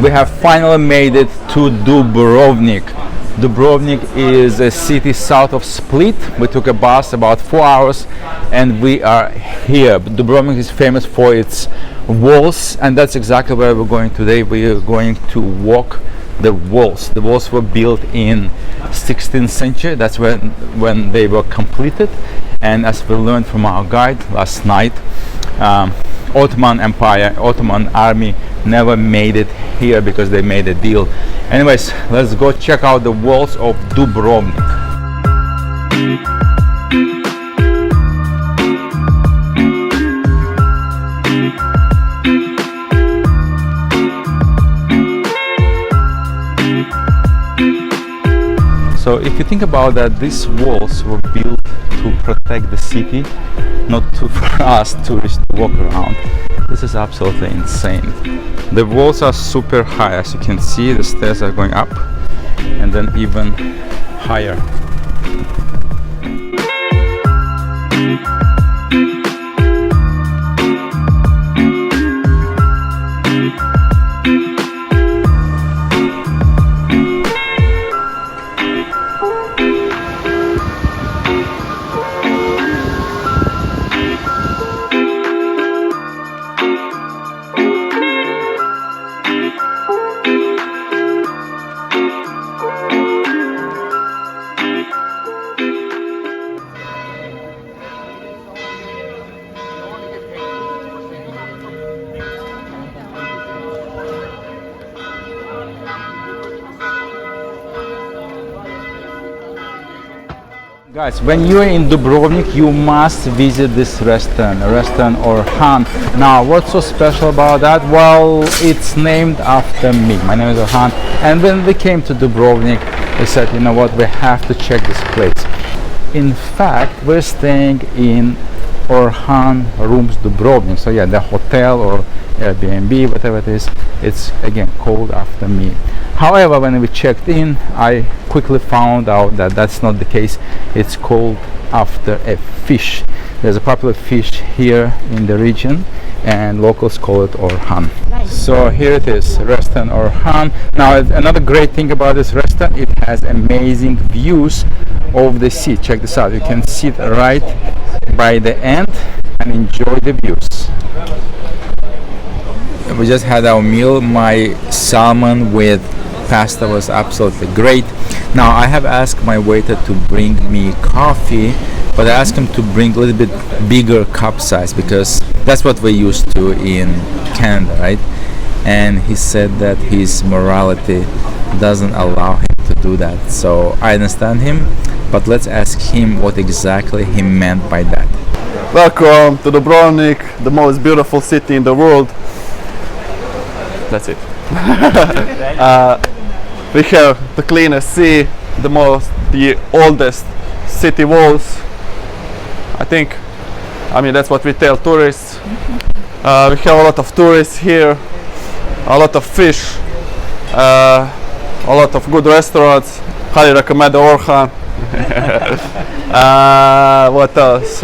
We have finally made it to Dubrovnik. Dubrovnik is a city south of Split. We took a bus about 4 hours and we are here. Dubrovnik is famous for its walls, and that's exactly where we're going today. We are going to walk the walls. The walls were built in 16th century. That's when they were completed. And as we learned from our guide last night, Ottoman Empire, Ottoman army never made it here because they made a deal. Anyways, let's go check out the walls of Dubrovnik. So if you think about that, these walls were built to protect the city, not for us tourists to walk around. This is absolutely insane. The walls are super high, as you can see. The stairs are going up and then even higher. Guys, when you're in Dubrovnik, you must visit this restaurant Orhan. Now, what's so special about that? Well, it's named after me. My name is Orhan, and when we came to Dubrovnik, we said, you know what, we have to check this place. In fact, we're staying in Orhan Rooms Dubrovnik. So yeah, the hotel or Airbnb, whatever it is, it's again called after me. However, when we checked in, I quickly found out that that's not the case. It's called after a fish. There's a popular fish here in the region, and locals call it Orhan. So here it is, restaurant Orhan. Now, another great thing about this restaurant, it has amazing views of the sea. Check this out. You can sit right by the end and enjoy the views. We just had our meal. My salmon with pasta was absolutely great. Now I have asked my waiter to bring me coffee, but I asked him to bring a little bit bigger cup size because that's what we're used to in Canada, right? And he said that his morality doesn't allow him to do that. So I understand him, but let's ask him what exactly he meant by that. Welcome to Dubrovnik, the most beautiful city in the world. That's it. We have the cleanest sea, the oldest city walls. I mean that's what we tell tourists. We have a lot of tourists here, a lot of fish, a lot of good restaurants. Highly recommend the Orhan. What else?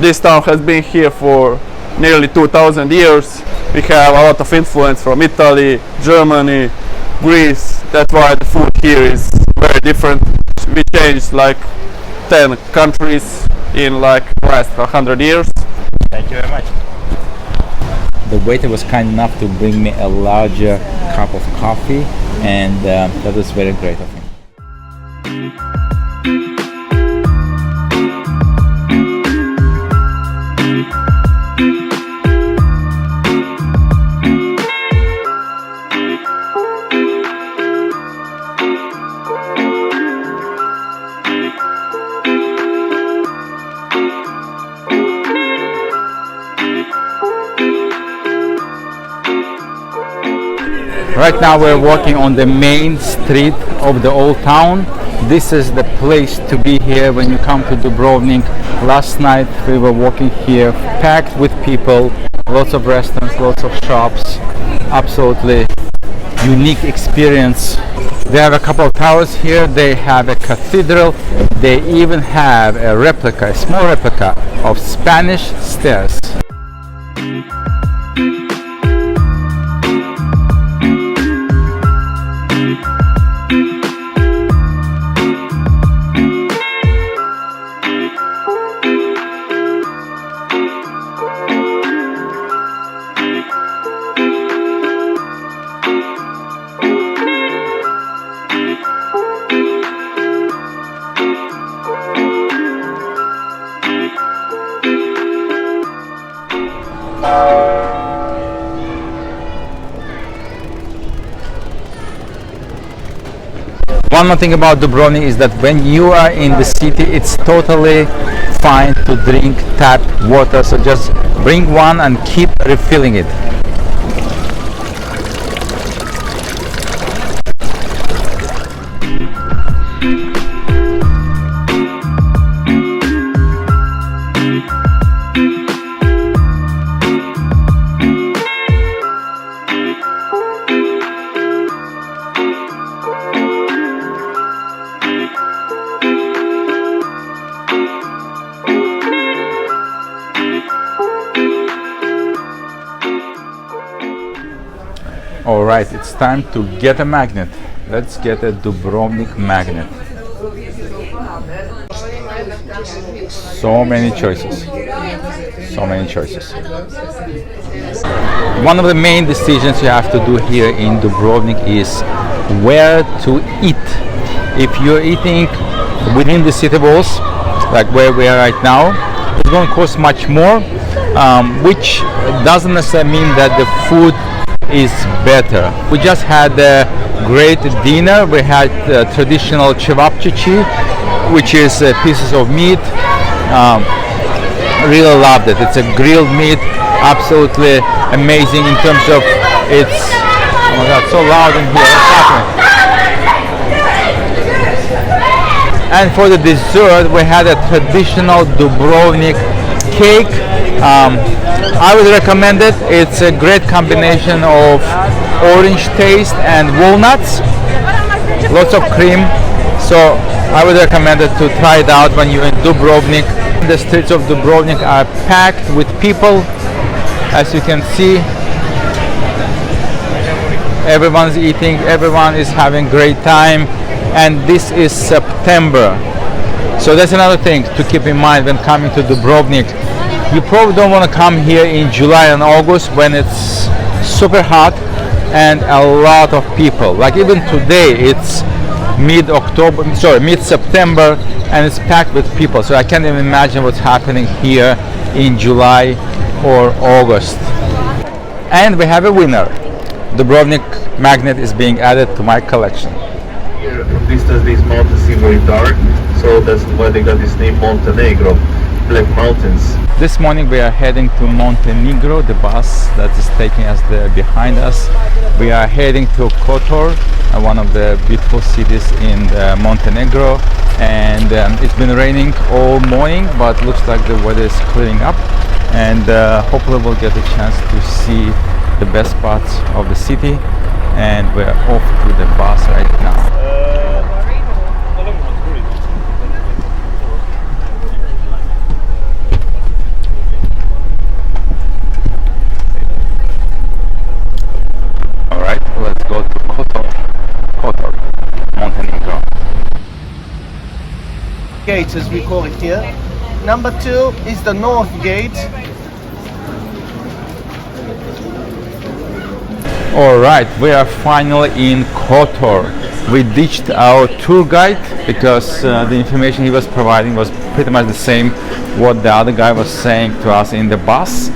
This town has been here for nearly 2,000 years. We have a lot of influence from Italy, Germany, Greece. That's why the food here is very different. We changed like 10 countries in like last 100 years. Thank you very much. The waiter was kind enough to bring me a larger cup of coffee, and that was very great of him. Right now we're walking on the main street of the old town. This is the place to be here when you come to Dubrovnik. Last night we were walking here, packed with people, lots of restaurants, lots of shops, absolutely unique experience. They have a couple of towers here. They have a cathedral. They even have a replica, a small replica of Spanish stairs. One more thing about Dubrovnik is that when you are in the city, it's totally fine to drink tap water. So just bring one and keep refilling it. Alright, it's time to get a magnet. Let's get a Dubrovnik magnet. So many choices. So many choices. One of the main decisions you have to do here in Dubrovnik is where to eat. If you're eating within the city walls, like where we are right now, it's going to cost much more, which doesn't necessarily mean that the food is better. We just had a great dinner. We had traditional cevapcici, which is pieces of meat. Really loved it. It's a grilled meat, absolutely amazing in terms of its. Oh my God, so loud in here. What's happening? And for the dessert, we had a traditional Dubrovnik cake. I would recommend it. It's a great combination of orange taste and walnuts, lots of cream. So I would recommend it to try it out when you're in Dubrovnik. The streets of Dubrovnik are packed with people. As you can see, everyone's eating, everyone is having great time, and this is September. So that's another thing to keep in mind when coming to Dubrovnik. You probably don't want to come here in July and August when it's super hot and a lot of people. Like even today, it's mid-September, and it's packed with people. So I can't even imagine what's happening here in July or August. And we have a winner. Dubrovnik magnet is being added to my collection. Here from distance these mountains seem very dark, so that's why they got this name Montenegro, Black Mountains. This morning we are heading to Montenegro, the bus that is taking us there behind us. We are heading to Kotor, one of the beautiful cities in Montenegro, and it's been raining all morning, but looks like the weather is clearing up, and hopefully we'll get a chance to see the best parts of the city, and we're off to the bus right now. Let's go to Kotor, Montenegro. Gates, as we call it here. Number 2 is the north gate. Alright, we are finally in Kotor. We ditched our tour guide because the information he was providing was pretty much the same what the other guy was saying to us in the bus,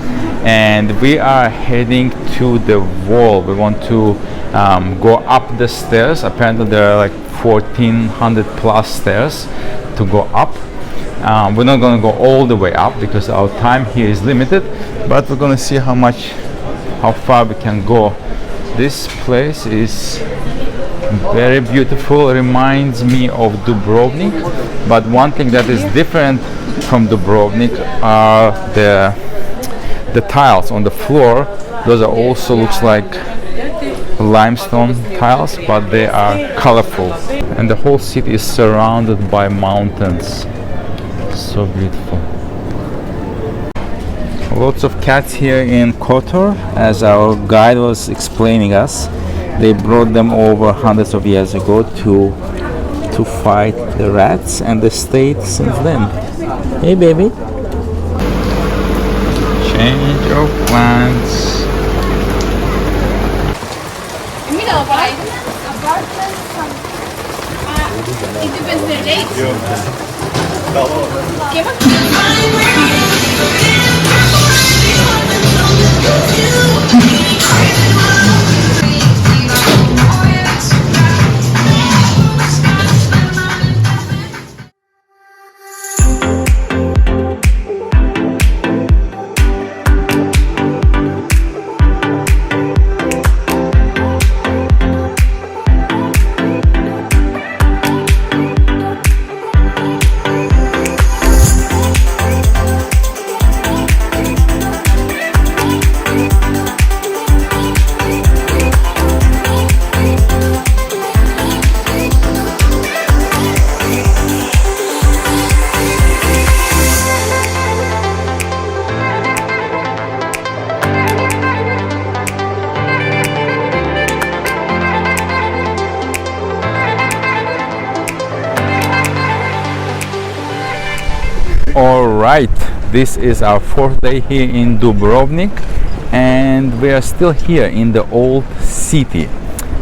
and we are heading to the wall. We want to go up the stairs. Apparently there are like 1400 plus stairs to go up. We're not going to go all the way up because our time here is limited, but we're going to see how far we can go. This place is very beautiful. It reminds me of Dubrovnik, but one thing that is different from Dubrovnik are the tiles on the floor. Those are also looks like limestone tiles, but they are colorful. And the whole city is surrounded by mountains. So beautiful. Lots of cats here in Kotor, as our guide was explaining us. They brought them over hundreds of years ago to fight the rats, and they stayed since then. Hey baby. Change of plans. Alright, this is our fourth day here in Dubrovnik, and we are still here in the old city.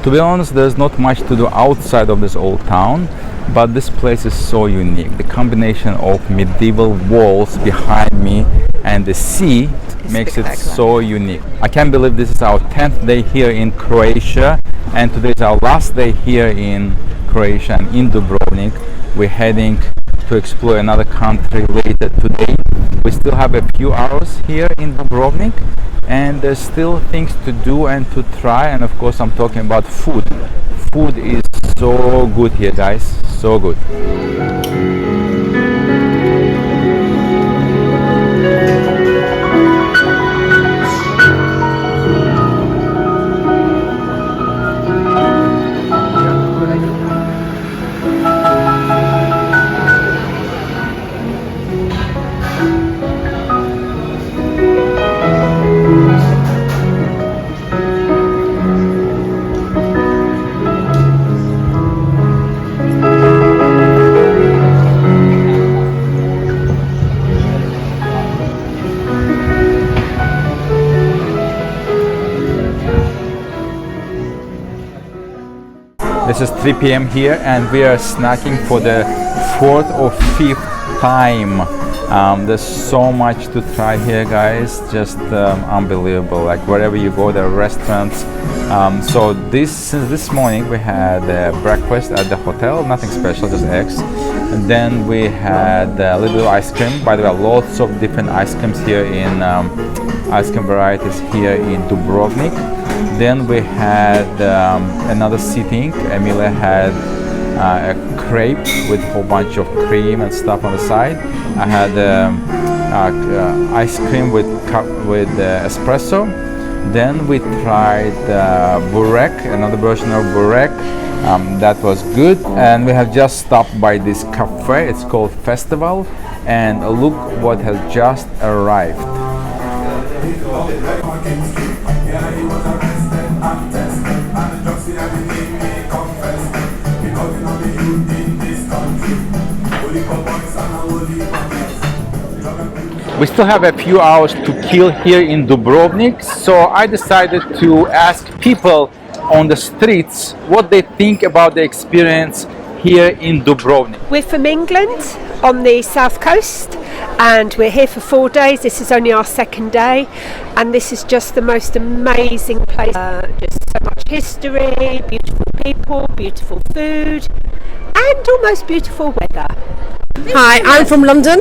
To be honest, there's not much to do outside of this old town, but this place is so unique. The combination of medieval walls behind me and the sea makes it so unique. I can't believe this is our 10th day here in Croatia, and today is our last day here in Croatia and in Dubrovnik. We're heading to explore another country later today. We still have a few hours here in Dubrovnik, and there's still things to do and to try, and of course I'm talking about food. Food is so good here, guys, so good. This is 3 p.m. here, and we are snacking for the 4th or 5th time. There's so much to try here, guys, just unbelievable. Like wherever you go, there are restaurants. So since this morning we had breakfast at the hotel, nothing special, just eggs. And then we had a little bit of ice cream. By the way, lots of different ice creams here in ice cream varieties here in Dubrovnik. Then we had another sitting. Emilia had a crepe with a whole bunch of cream and stuff on the side. I had ice cream with espresso. Then we tried burek, another version of burek. That was good. And we have just stopped by this cafe. It's called Festival. And look what has just arrived. We still have a few hours to kill here in Dubrovnik, so I decided to ask people on the streets what they think about the experience here in Dubrovnik. We're from England on the south coast, and we're here for 4 days. This is only our second day, and this is just the most amazing place. Just so much history, beautiful people, beautiful food, and almost beautiful weather. Hi, I'm from London.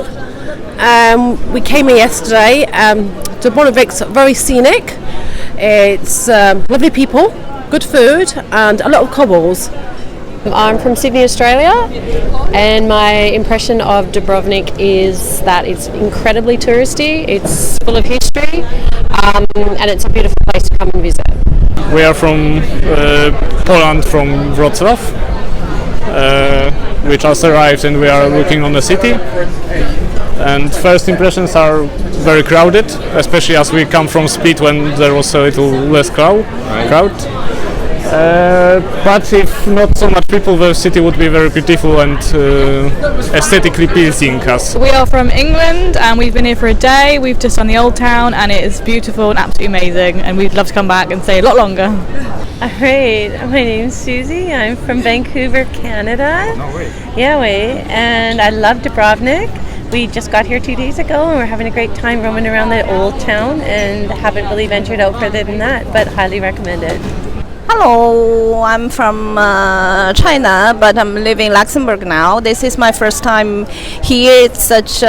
We came here yesterday. Dubrovnik's very scenic. It's lovely people, good food, and a lot of cobbles. I'm from Sydney, Australia, and my impression of Dubrovnik is that it's incredibly touristy, it's full of history, and it's a beautiful place to come and visit. We are from Poland, from Wrocław. We just arrived and we are looking on the city. And first impressions are very crowded, especially as we come from Split when there was a little less crowd. But if not so much people, the city would be very beautiful and aesthetically pleasing us. We are from England and we've been here for a day. We've just done the Old Town and it is beautiful and absolutely amazing, and we'd love to come back and stay a lot longer. Alright, my name's Susie. I'm from Vancouver, Canada. No way. Yeah, and I love Dubrovnik. We just got here 2 days ago and we're having a great time roaming around the Old Town and haven't really ventured out further than that, but highly recommend it. Hello, I'm from China, but I'm living in Luxembourg now. This is my first time here. It's such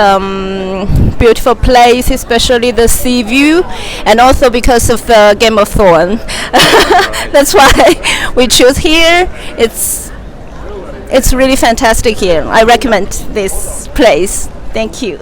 beautiful place, especially the sea view, and also because of the Game of Thrones. That's why we choose here. It's really fantastic here. I recommend this place. Thank you.